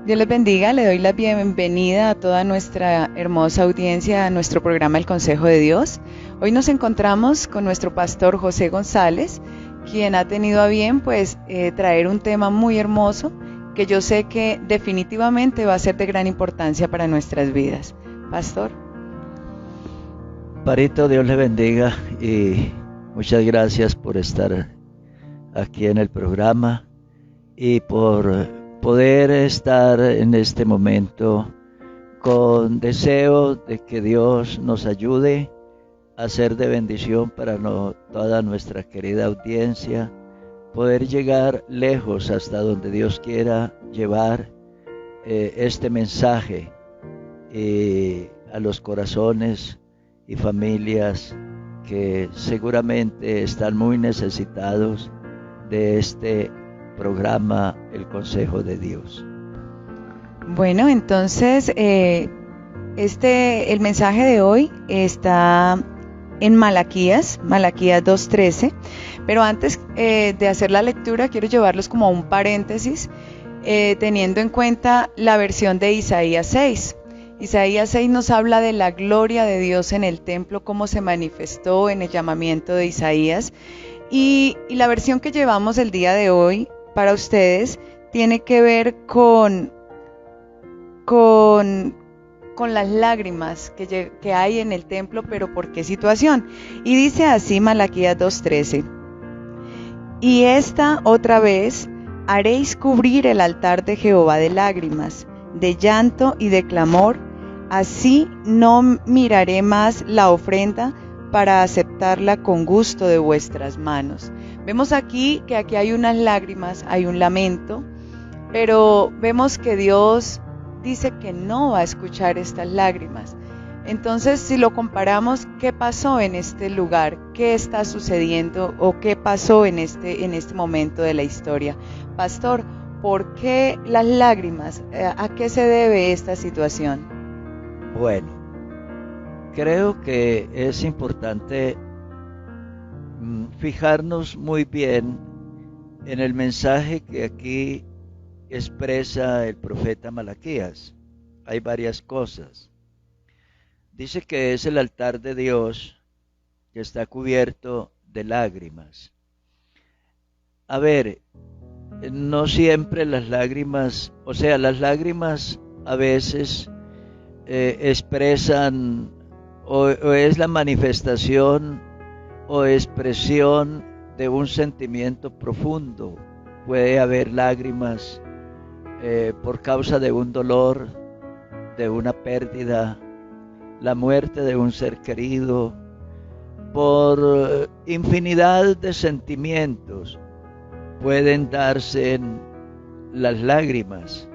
Dios les bendiga, le doy la bienvenida a toda nuestra hermosa audiencia a nuestro programa El Consejo de Dios. Hoy nos encontramos con nuestro pastor José González, quien ha tenido a bien traer un tema muy hermoso que yo sé que definitivamente va a ser de gran importancia para nuestras vidas. Pastor. Parito, Dios le bendiga y muchas gracias por estar aquí en el programa y por poder estar en este momento con deseo de que Dios nos ayude a ser de bendición para toda nuestra querida audiencia, poder llegar lejos hasta donde Dios quiera llevar este mensaje a los corazones y familias que seguramente están muy necesitados de este programa El Consejo de Dios. Bueno, entonces el mensaje de hoy está en Malaquías 2:13, pero antes de hacer la lectura quiero llevarlos como a un paréntesis, teniendo en cuenta la versión de Isaías 6. Isaías 6 nos habla de la gloria de Dios en el templo, cómo se manifestó en el llamamiento de Isaías. Y la versión que llevamos el día de hoy para ustedes tiene que ver con las lágrimas que hay en el templo, pero ¿por qué situación? Y dice así Malaquías 2:13: y esta otra vez haréis cubrir el altar de Jehová de lágrimas, de llanto y de clamor. Así no miraré más la ofrenda para aceptarla con gusto de vuestras manos. Vemos aquí que aquí hay unas lágrimas, hay un lamento, pero vemos que Dios dice que no va a escuchar estas lágrimas. Entonces, si lo comparamos, ¿qué pasó en este lugar? ¿Qué está sucediendo o qué pasó en este momento de la historia? Pastor, ¿por qué las lágrimas? ¿A qué se debe esta situación? Bueno, creo que es importante fijarnos muy bien en el mensaje que aquí expresa el profeta Malaquías. Hay varias cosas. Dice que es el altar de Dios que está cubierto de lágrimas. A ver, no siempre las lágrimas, las lágrimas a veces expresan o es la manifestación o expresión de un sentimiento profundo. Puede haber lágrimas por causa de un dolor, de una pérdida, la muerte de un ser querido, por infinidad de sentimientos pueden darse en las lágrimas.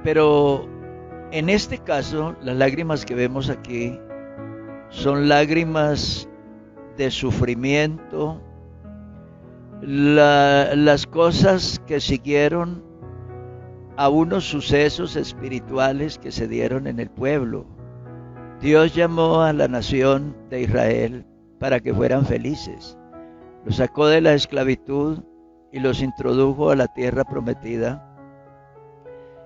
Pero en este caso, las lágrimas que vemos aquí son lágrimas de sufrimiento, las cosas que siguieron a unos sucesos espirituales que se dieron en el pueblo. Dios llamó a la nación de Israel para que fueran felices. Los sacó de la esclavitud y los introdujo a la tierra prometida.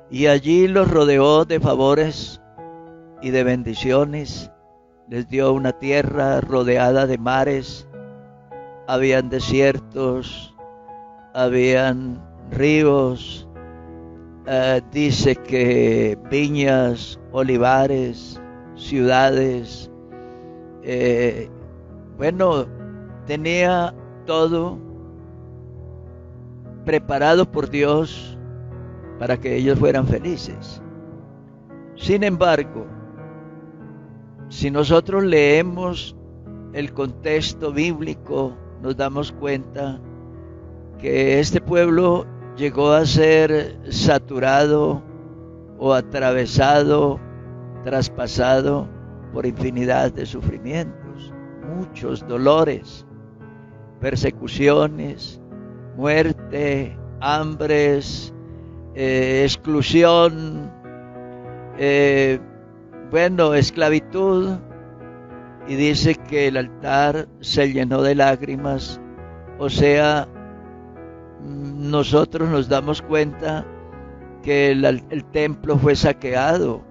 Y allí los rodeó de favores y de bendiciones. Les dio una tierra rodeada de mares. Habían desiertos, habían ríos, dice que viñas, olivares, ciudades. Tenía todo preparado por Dios para que ellos fueran felices. Sin embargo, si nosotros leemos el contexto bíblico, nos damos cuenta que este pueblo llegó a ser saturado o atravesado, traspasado por infinidad de sufrimientos, muchos dolores, persecuciones, muerte, hambres, exclusión, esclavitud. Y dice que el altar se llenó de lágrimas. O sea, nosotros nos damos cuenta que el templo fue saqueado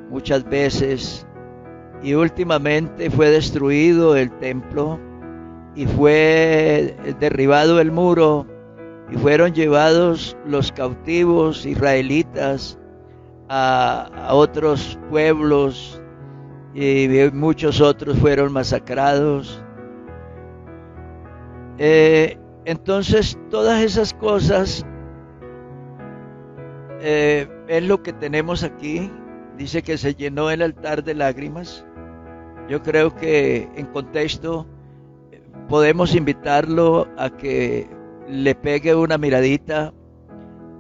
muchas veces y últimamente fue destruido el templo y fue derribado el muro y fueron llevados los cautivos israelitas a otros pueblos y muchos otros fueron masacrados. Entonces todas esas cosas es lo que tenemos aquí. Dice que se llenó el altar de lágrimas. Yo creo que en contexto podemos invitarlo a que le pegue una miradita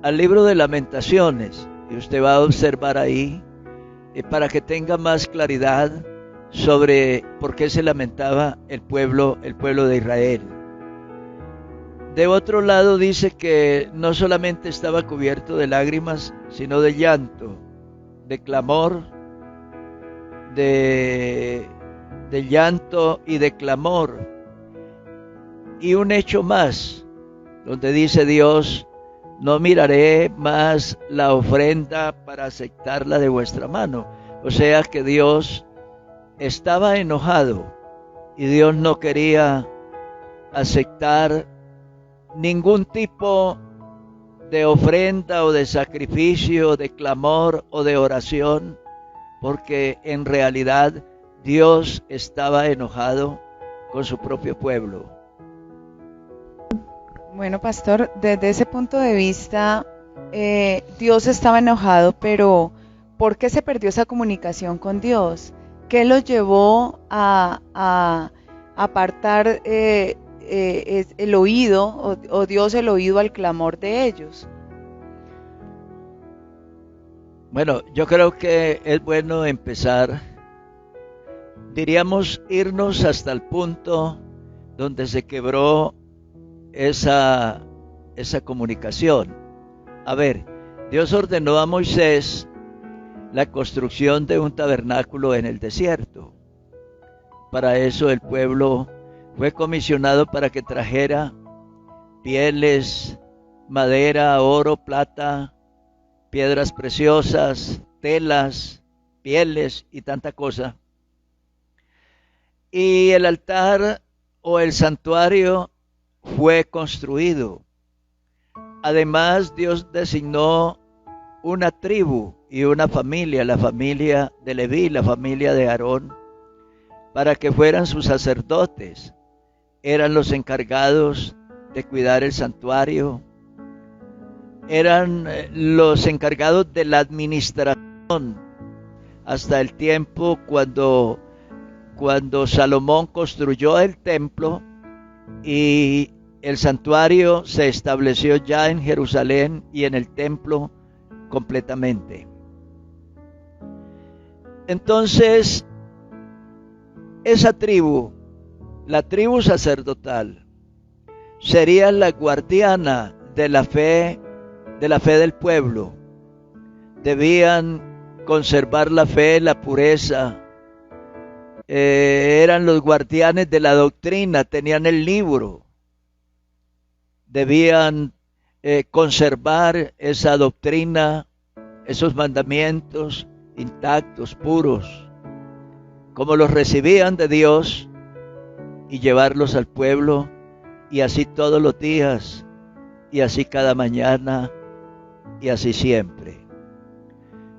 al libro de Lamentaciones y usted va a observar ahí para que tenga más claridad sobre por qué se lamentaba el pueblo de Israel. De otro lado dice que no solamente estaba cubierto de lágrimas, sino de llanto, de clamor, de llanto y de clamor. Y un hecho más, donde dice Dios, no miraré más la ofrenda para aceptarla de vuestra mano. O sea que Dios estaba enojado y Dios no quería aceptar ningún tipo de ofrenda o de sacrificio, de clamor o de oración, porque en realidad Dios estaba enojado con su propio pueblo. Bueno, pastor, desde ese punto de vista, Dios estaba enojado, pero ¿por qué se perdió esa comunicación con Dios? ¿Qué los llevó a apartar el oído o Dios el oído al clamor de ellos? Bueno, yo creo que es bueno empezar, diríamos, irnos hasta el punto donde se quebró esa comunicación. A ver, Dios ordenó a Moisés la construcción de un tabernáculo en el desierto. Para eso el pueblo fue comisionado para que trajera pieles, madera, oro, plata, piedras preciosas, telas, pieles y tanta cosa. Y el altar o el santuario fue construido. Además, Dios designó una tribu y una familia, la familia de Leví, la familia de Aarón, para que fueran sus sacerdotes. Eran los encargados de cuidar el santuario, eran los encargados de la administración hasta el tiempo cuando Salomón construyó el templo y el santuario se estableció ya en Jerusalén y en el templo completamente. Entonces, esa tribu, la tribu sacerdotal, sería la guardiana de la fe del pueblo. Debían conservar la fe, la pureza. Eran los guardianes de la doctrina, tenían el libro. Debían conservar esa doctrina, esos mandamientos intactos, puros, como los recibían de Dios, y llevarlos al pueblo, y así todos los días, y así cada mañana, y así siempre.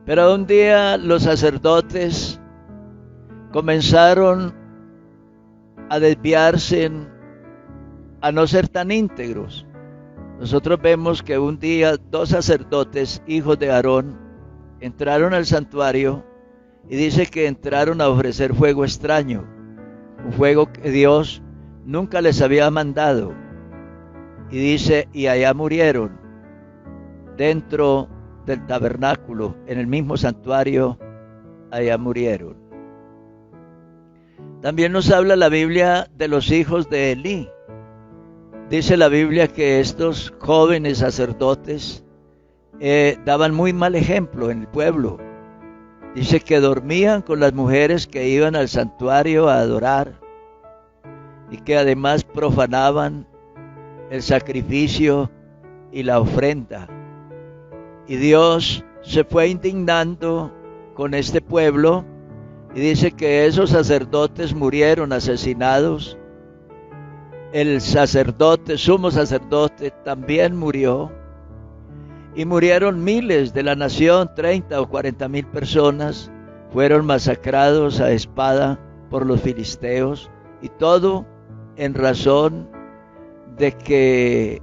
Pero un día los sacerdotes comenzaron a desviarse, a no ser tan íntegros. Nosotros vemos que un día 2 sacerdotes, hijos de Aarón, entraron al santuario y dice que entraron a ofrecer fuego extraño, un fuego que Dios nunca les había mandado. Y dice, y allá murieron, dentro del tabernáculo, en el mismo santuario, allá murieron. También nos habla la Biblia de los hijos de Elí. Dice la Biblia que estos jóvenes sacerdotes daban muy mal ejemplo en el pueblo. Dice que dormían con las mujeres que iban al santuario a adorar y que además profanaban el sacrificio y la ofrenda. Y Dios se fue indignando con este pueblo y dice que esos sacerdotes murieron asesinados. El sacerdote, sumo sacerdote, también murió. Y murieron miles de la nación, 30 o 40,000 personas fueron masacrados a espada por los filisteos, y todo en razón de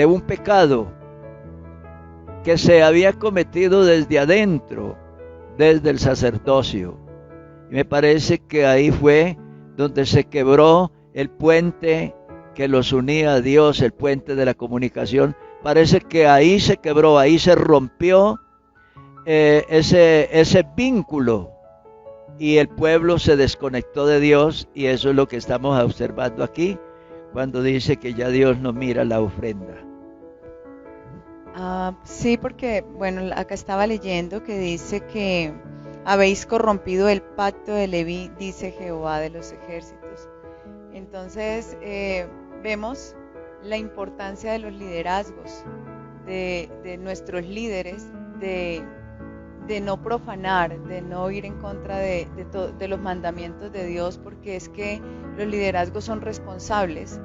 un pecado que se había cometido desde adentro, desde el sacerdocio. Y me parece que ahí fue donde se quebró el puente que los unía a Dios, el puente de la comunicación. Parece que ahí se quebró, ahí se rompió ese vínculo, y el pueblo se desconectó de Dios, y eso es lo que estamos observando aquí, cuando dice que ya Dios no mira la ofrenda. Sí, porque, bueno, acá estaba leyendo que dice que habéis corrompido el pacto de Leví, dice Jehová de los ejércitos. Entonces, vemos la importancia de los liderazgos, de nuestros líderes, de no profanar, de no ir en contra de los mandamientos de Dios, porque es que los liderazgos son responsables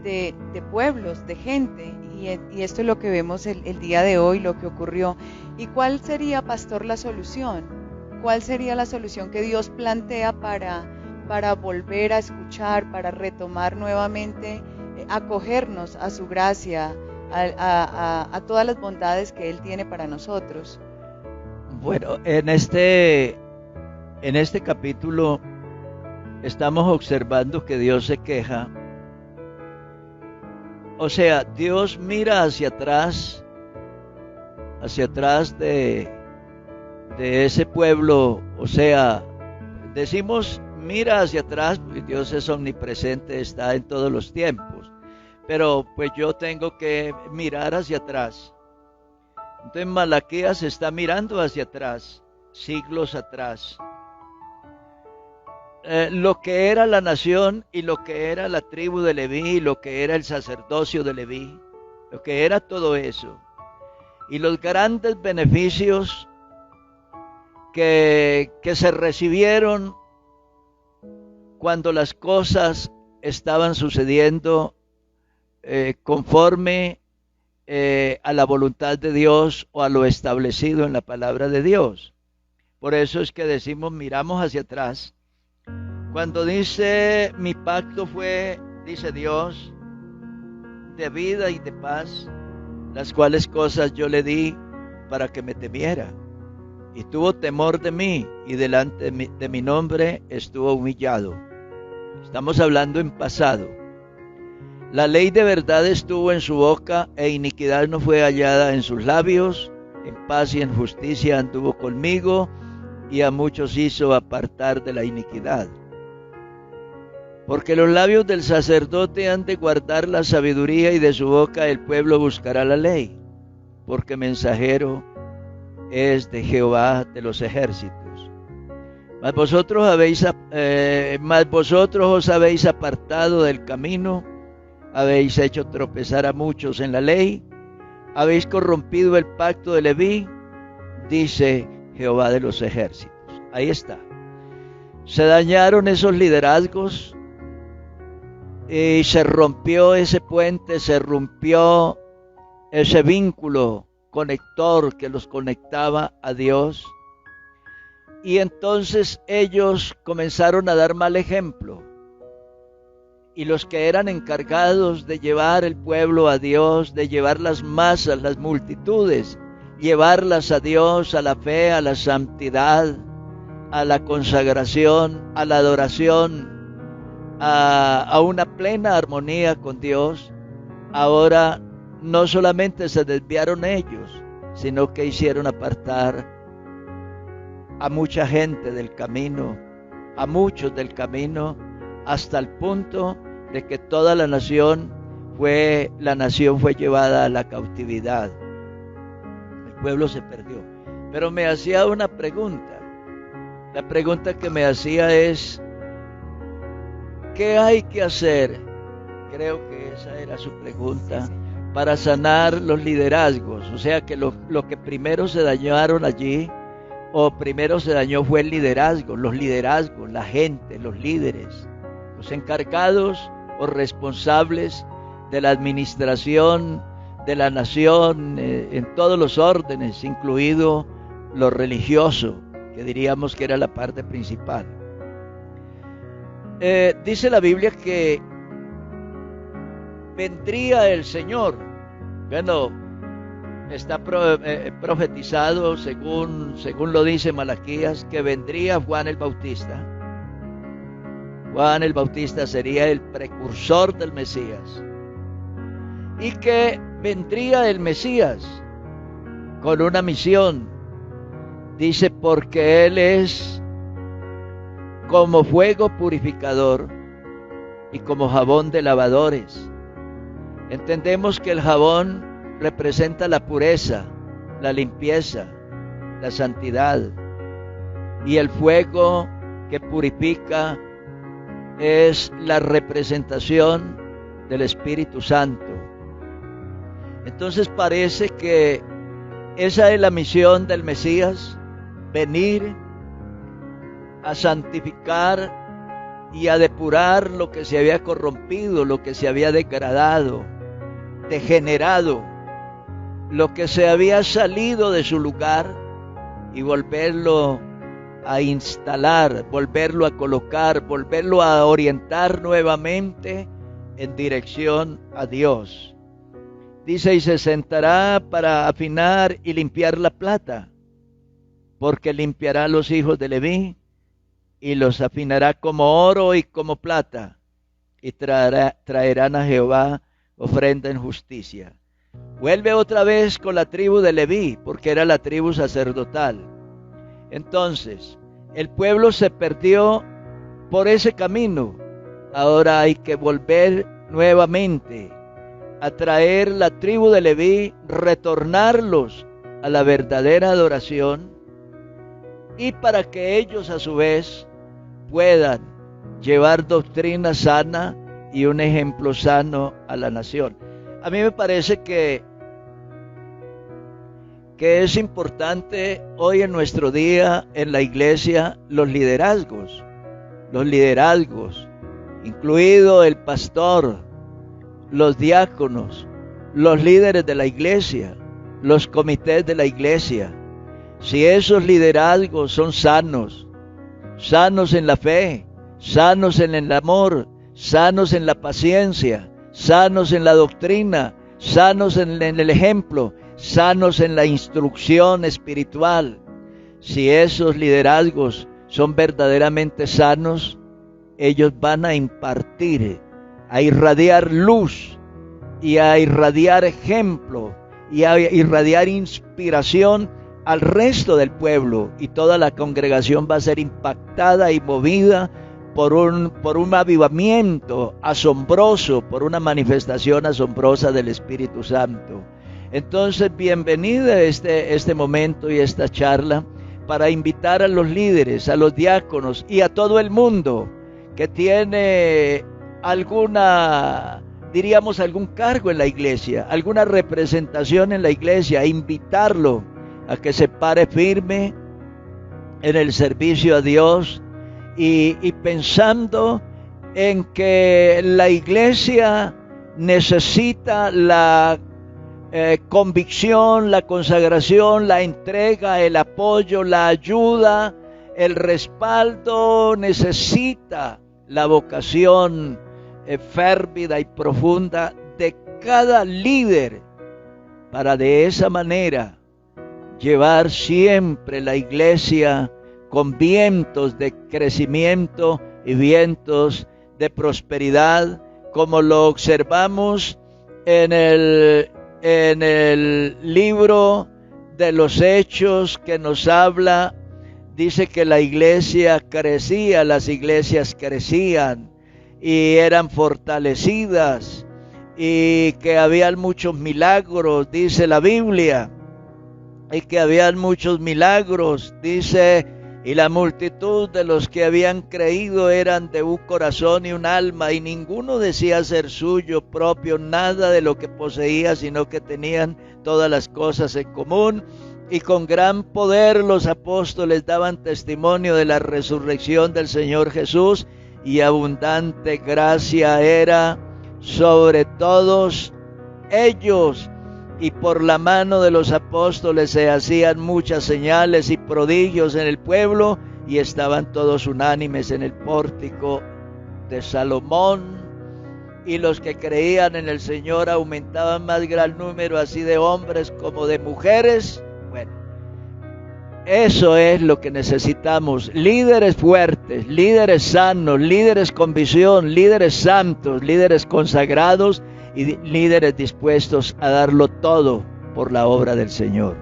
de pueblos, de gente, y esto es lo que vemos el día de hoy, lo que ocurrió. ¿Y cuál sería, pastor, la solución? ¿Cuál sería la solución que Dios plantea para volver a escuchar, para retomar nuevamente, acogernos a su gracia, a todas las bondades que Él tiene para nosotros? Bueno, en este capítulo estamos observando que Dios se queja. O sea, Dios mira hacia atrás de ese pueblo. O sea, decimos mira hacia atrás, porque Dios es omnipresente, está en todos los tiempos. Pero pues yo tengo que mirar hacia atrás. Entonces Malaquías está mirando hacia atrás, siglos atrás. Lo que era la nación y lo que era la tribu de Leví, lo que era el sacerdocio de Leví, lo que era todo eso. Y los grandes beneficios que se recibieron cuando las cosas estaban sucediendo conforme a la voluntad de Dios o a lo establecido en la palabra de Dios. Por eso es que decimos, miramos hacia atrás. Cuando dice, mi pacto fue, dice Dios, de vida y de paz, las cuales cosas yo le di para que me temiera. Y tuvo temor de mí, y delante de mi nombre estuvo humillado. Estamos hablando en pasado. La ley de verdad estuvo en su boca, e iniquidad no fue hallada en sus labios. En paz y en justicia anduvo conmigo, y a muchos hizo apartar de la iniquidad. Porque los labios del sacerdote han de guardar la sabiduría, y de su boca el pueblo buscará la ley. Porque mensajero es de Jehová de los ejércitos. Mas vosotros os habéis apartado del camino, habéis hecho tropezar a muchos en la ley, habéis corrompido el pacto de Leví, dice Jehová de los ejércitos. Ahí está. Se dañaron esos liderazgos y se rompió ese puente, se rompió ese vínculo conector que los conectaba a Dios. Y entonces ellos comenzaron a dar mal ejemplo. Y los que eran encargados de llevar el pueblo a Dios, de llevar las masas, las multitudes, llevarlas a Dios, a la fe, a la santidad, a la consagración, a la adoración, a una plena armonía con Dios, ahora no solamente se desviaron ellos, sino que hicieron apartar a mucha gente del camino, a muchos del camino, hasta el punto de que toda la nación fue llevada a la cautividad. El pueblo se perdió. Pero me hacía una pregunta. La pregunta que me hacía es, ¿qué hay que hacer? Creo que esa era su pregunta. para sanar los liderazgos. O sea que lo que primero se dañaron allí, o primero se dañó, fue el liderazgo, los liderazgos, la gente, los líderes, los encargados o responsables de la administración de la nación en todos los órdenes, incluido lo religioso, que diríamos que era la parte principal. Dice la Biblia que vendría el Señor. Bueno, está profetizado, según lo dice Malaquías, que vendría Juan el Bautista. Juan el Bautista sería el precursor del Mesías. Y que vendría el Mesías con una misión. Dice, porque Él es como fuego purificador y como jabón de lavadores. Entendemos que el jabón representa la pureza, la limpieza, la santidad. Y el fuego que purifica es la representación del Espíritu Santo. Entonces parece que esa es la misión del Mesías, venir a santificar y a depurar lo que se había corrompido, lo que se había degradado, degenerado, lo que se había salido de su lugar, y volverlo a instalar, volverlo a colocar, volverlo a orientar nuevamente en dirección a Dios. Dice, y se sentará para afinar y limpiar la plata, porque limpiará a los hijos de Leví y los afinará como oro y como plata, y traerán a Jehová ofrenda en justicia. Vuelve otra vez con la tribu de Leví, porque era la tribu sacerdotal. Entonces, el pueblo se perdió por ese camino. Ahora hay que volver nuevamente a traer la tribu de Leví, retornarlos a la verdadera adoración, y para que ellos a su vez puedan llevar doctrina sana y un ejemplo sano a la nación. A mí me parece que es importante hoy en nuestro día en la iglesia los liderazgos, incluido el pastor, los diáconos, los líderes de la iglesia, los comités de la iglesia. Si esos liderazgos son sanos en la fe, sanos en el amor, sanos en la paciencia, sanos en la doctrina, sanos en el ejemplo, sanos en la instrucción espiritual, si esos liderazgos son verdaderamente sanos, ellos van a impartir, a irradiar luz y a irradiar ejemplo y a irradiar inspiración al resto del pueblo, y toda la congregación va a ser impactada y movida por un avivamiento asombroso, por una manifestación asombrosa del Espíritu Santo. Entonces, bienvenida este momento y esta charla para invitar a los líderes, a los diáconos y a todo el mundo que tiene algún cargo en la iglesia, alguna representación en la iglesia, a invitarlo a que se pare firme en el servicio a Dios y pensando en que la iglesia necesita la convicción, la consagración, la entrega, el apoyo, la ayuda, el respaldo, necesita la vocación férvida y profunda de cada líder para de esa manera llevar siempre la iglesia con vientos de crecimiento y vientos de prosperidad, como lo observamos en el libro de los Hechos, que nos habla, dice que la iglesia crecía, las iglesias crecían y eran fortalecidas, y que habían muchos milagros, dice la Biblia, y que habían muchos milagros, dice Y la multitud de los que habían creído eran de un corazón y un alma, y ninguno decía ser suyo propio nada de lo que poseía, sino que tenían todas las cosas en común. Y con gran poder los apóstoles daban testimonio de la resurrección del Señor Jesús, y abundante gracia era sobre todos ellos. Y por la mano de los apóstoles se hacían muchas señales y prodigios en el pueblo, y estaban todos unánimes en el pórtico de Salomón. Y los que creían en el Señor aumentaban más gran número, así de hombres como de mujeres. Bueno, eso es lo que necesitamos: líderes fuertes, líderes sanos, líderes con visión, líderes santos, líderes consagrados y líderes dispuestos a darlo todo por la obra del Señor.